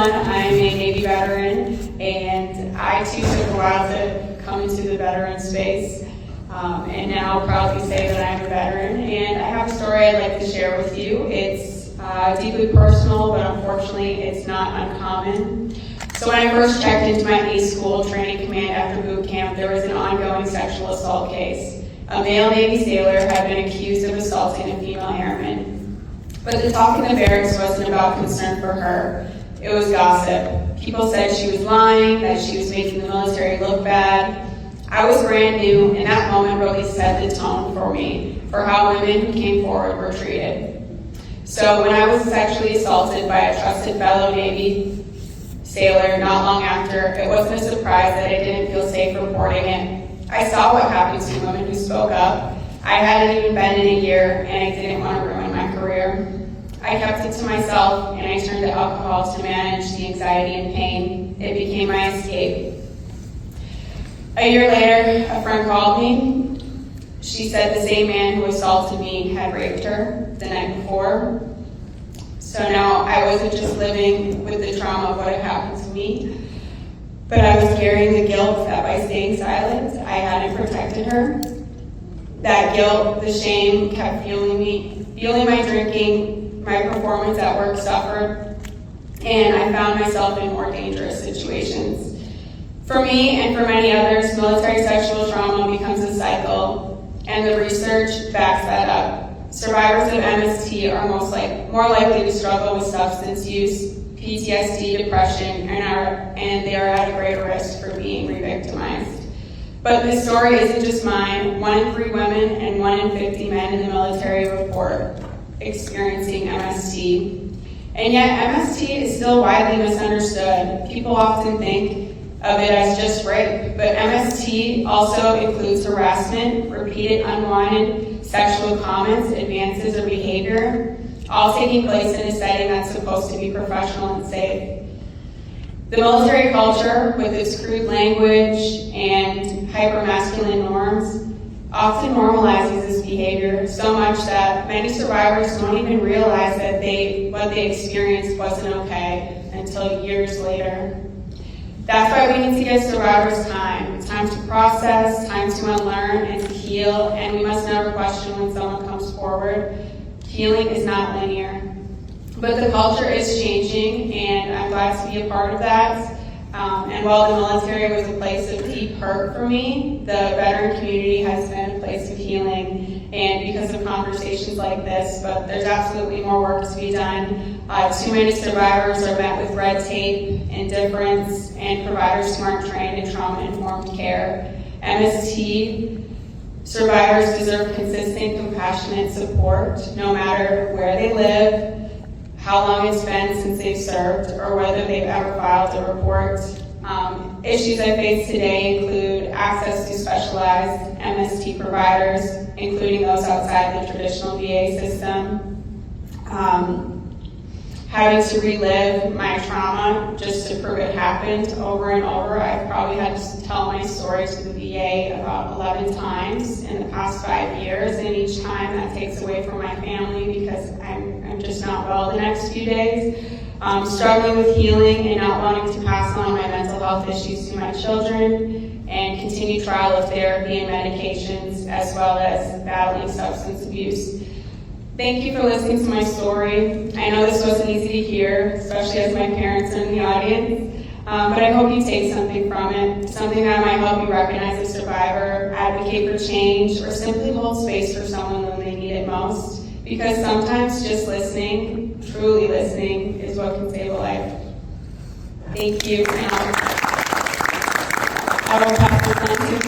everyone. I'm a Navy veteran, and I too took a while to come into the veteran space, and now I'll proudly say that I'm a veteran. And I have a story I'd like to share with you. It's deeply personal, but unfortunately it's not uncommon. So when I first checked into my A school training command after boot camp, there was an ongoing sexual assault case. A male Navy sailor had been accused of assaulting a female airman. But the talk in the barracks wasn't about concern for her. It was gossip. People said she was lying, that she was making the military look bad. I was brand new, and that moment really set the tone for me, for how women who came forward were treated. So when I was sexually assaulted by a trusted fellow Navy sailor not long after, it wasn't a surprise that I didn't feel safe reporting it. I saw what happened to women who spoke up. I hadn't even been in a year, and I didn't want to ruin my career. I kept it to myself, and I turned to alcohol to manage the anxiety and pain. It became my escape. A year later, a friend called me. She said the same man who assaulted me had raped her the night before. So now I wasn't just living with the trauma of what had happened to me, but I was carrying the guilt that by staying silent, I hadn't protected her. That guilt, the shame kept fueling my drinking, my performance at work suffered, and I found myself in more dangerous situations. For me and for many others, military sexual trauma becomes a cycle, and the research backs that up. Survivors of MST are more likely to struggle with substance use, PTSD, depression, and they are at a greater risk for being re-victimized. But this story isn't just mine. 1 in 3 women and 1 in 50 men in the military report experiencing MST. And yet MST is still widely misunderstood. People often think of it as just rape, but MST also includes harassment, repeated unwanted sexual comments, advances, or behavior, all taking place in a setting that's supposed to be professional and safe. The military culture, with its crude language and hyper-masculine norms, often normalizes this behavior so much that many survivors don't even realize that what they experienced wasn't okay until years later. That's why we need to give survivors time to process, time to unlearn and to heal, and we must never question when someone comes forward. Healing is not linear. But the culture is changing, and I'm glad to be a part of that. And while the military was a place of deep hurt for me, the veteran community has been a place of healing, and because of conversations like this, but there's absolutely more work to be done. Too many survivors are met with red tape, indifference, and providers who aren't trained in trauma-informed care. MST survivors deserve consistent, compassionate support, no matter where they live, how long it's been since they've served, or whether they've ever filed a report. Issues I face today include access to specialized MST providers, including those outside the traditional VA system, having to relive my trauma just to prove it happened over and over. I've probably had to tell my story to the VA about 11 times in the past 5 years, and each time that takes away from my family because I'm just not well the next few days. Struggling with healing and not wanting to pass on my mental health issues to my children, and continue trial of therapy and medications, as well as battling substance abuse. Thank you for listening to my story. I know this wasn't easy to hear, especially as my parents are in the audience, but I hope you take something from it, something that might help you recognize a survivor, advocate for change, or simply hold space for someone when they need it most. Because sometimes just listening, truly listening, is what can save a life. Thank you. I will pass this on to